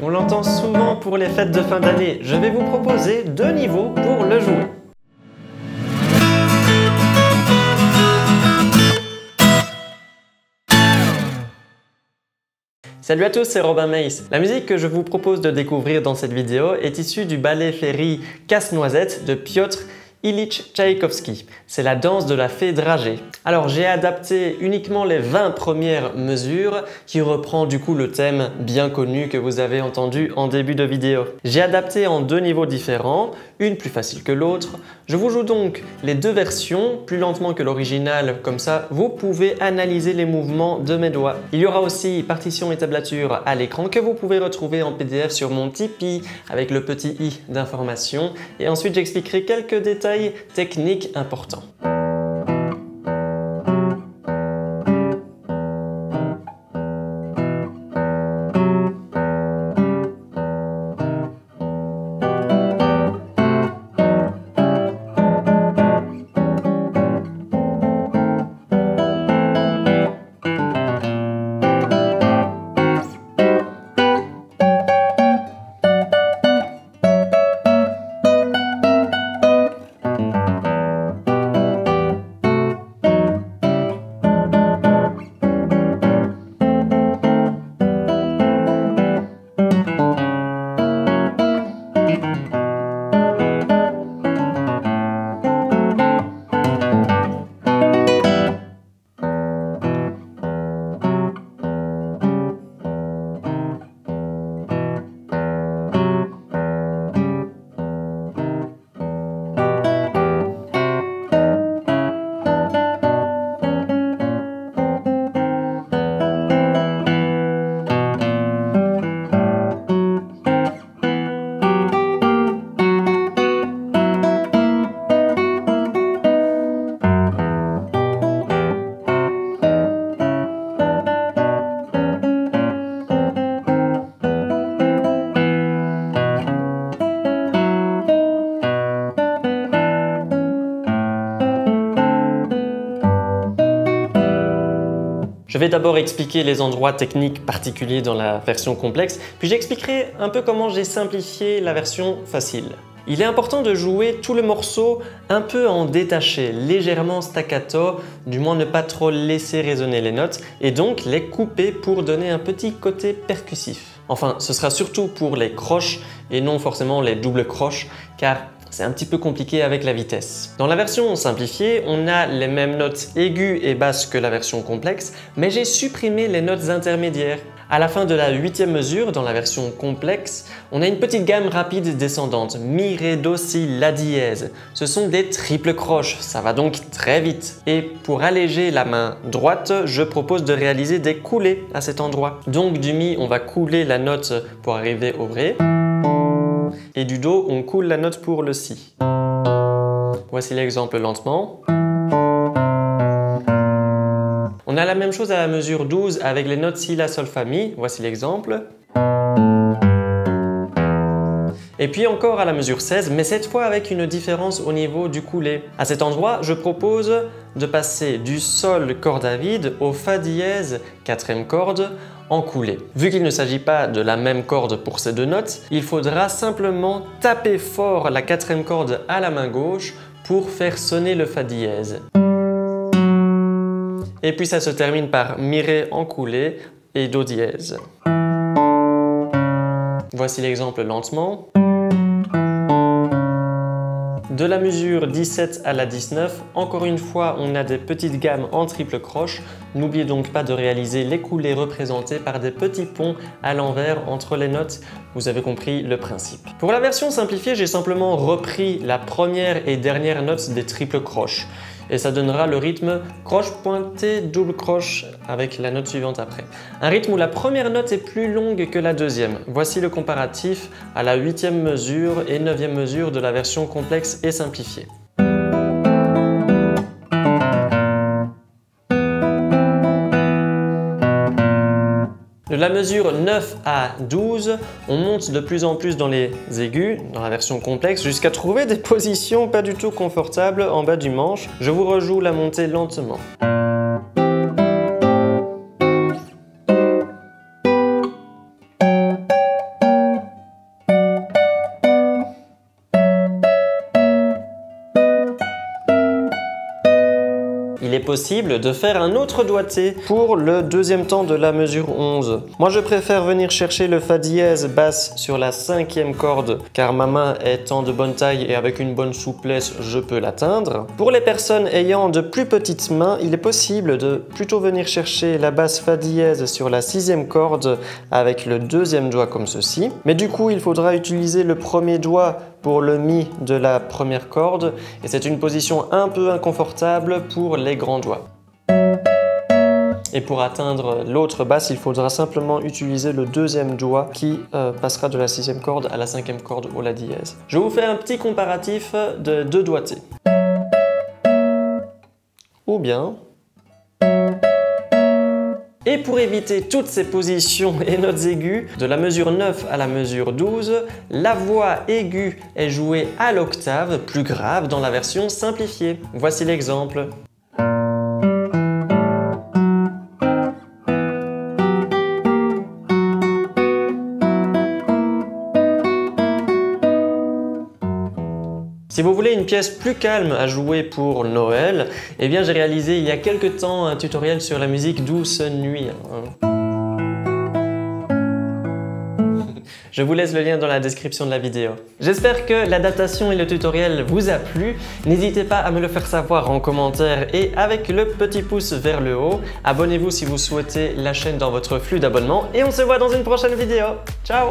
on l'entend souvent pour les fêtes de fin d'année. Je vais vous proposer 2 niveaux pour le jouer. Salut à tous, c'est Robin Meis. La musique que je vous propose de découvrir dans cette vidéo est issue du ballet féerie Casse-Noisette de Piotr Ilyich Tchaïkovski. C'est la danse de la fée dragée. Alors j'ai adapté uniquement les 20 premières mesures qui reprend du coup le thème bien connu que vous avez entendu en début de vidéo. J'ai adapté en 2 niveaux différents, une plus facile que l'autre. Je vous joue donc les 2 versions plus lentement que l'original, comme ça vous pouvez analyser les mouvements de mes doigts. Il y aura aussi partition et tablature à l'écran que vous pouvez retrouver en PDF sur mon Tipeee avec le petit i d'information et ensuite j'expliquerai quelques détails techniques importants. Je vais d'abord expliquer les endroits techniques particuliers dans la version complexe, puis j'expliquerai un peu comment j'ai simplifié la version facile. Il est important de jouer tout le morceau un peu en détaché, légèrement staccato, du moins ne pas trop laisser résonner les notes, et donc les couper pour donner un petit côté percussif. Enfin, ce sera surtout pour les croches et non forcément les doubles croches, car c'est un petit peu compliqué avec la vitesse. Dans la version simplifiée, on a les mêmes notes aiguës et basses que la version complexe, mais j'ai supprimé les notes intermédiaires. À la fin de la 8e mesure, dans la version complexe, on a une petite gamme rapide descendante, Mi, Ré, Do, Si, La dièse. Ce sont des triples croches, ça va donc très vite. Et pour alléger la main droite, je propose de réaliser des coulées à cet endroit. Donc du Mi, on va couler la note pour arriver au Ré. Et du Do, on coule la note pour le Si. Voici l'exemple lentement. On a la même chose à la mesure 12 avec les notes Si, La, Sol, Fa, Mi. Voici l'exemple. Et puis encore à la mesure 16, mais cette fois avec une différence au niveau du coulé. À cet endroit, je propose de passer du Sol corde à vide au Fa dièse 4e corde en coulé. Vu qu'il ne s'agit pas de la même corde pour ces 2 notes, il faudra simplement taper fort la 4e corde à la main gauche pour faire sonner le Fa dièse. Et puis ça se termine par Mi, Ré en coulé et Do dièse. Voici l'exemple lentement. De la mesure 17 à la 19, encore une fois, on a des petites gammes en triple croche. N'oubliez donc pas de réaliser les coulées représentées par des petits ponts à l'envers entre les notes. Vous avez compris le principe. Pour la version simplifiée, j'ai simplement repris la première et dernière note des triples croches. Et ça donnera le rythme croche pointée, double croche avec la note suivante après. Un rythme où la première note est plus longue que la deuxième. Voici le comparatif à la 8e mesure et 9e mesure de la version complexe et simplifiée. De la mesure 9 à 12, on monte de plus en plus dans les aigus, dans la version complexe, jusqu'à trouver des positions pas du tout confortables en bas du manche. Je vous rejoue la montée lentement. il est possible de faire un autre doigté pour le deuxième temps de la mesure 11. Moi je préfère venir chercher le Fa dièse basse sur la 5e corde car ma main étant de bonne taille et avec une bonne souplesse, je peux l'atteindre. Pour les personnes ayant de plus petites mains, il est possible de plutôt venir chercher la basse Fa dièse sur la 6e corde avec le deuxième doigt comme ceci. Mais du coup, il faudra utiliser le premier doigt pour le Mi de la première corde et c'est une position un peu inconfortable pour les grands doigts. Et pour atteindre l'autre basse, il faudra simplement utiliser le deuxième doigt qui passera de la 6e corde à la 5e corde au La dièse. Je vous fais un petit comparatif de deux doigtés. Ou bien... Et pour éviter toutes ces positions et notes aiguës, de la mesure 9 à la mesure 12, la voix aiguë est jouée à l'octave, plus grave dans la version simplifiée. Voici l'exemple. Si vous voulez une pièce plus calme à jouer pour Noël, eh bien j'ai réalisé il y a quelques temps un tutoriel sur la musique Douce Nuit. Je vous laisse le lien dans la description de la vidéo. J'espère que l'adaptation et le tutoriel vous a plu. N'hésitez pas à me le faire savoir en commentaire et avec le petit pouce vers le haut. Abonnez-vous si vous souhaitez la chaîne dans votre flux d'abonnement et on se voit dans une prochaine vidéo. Ciao!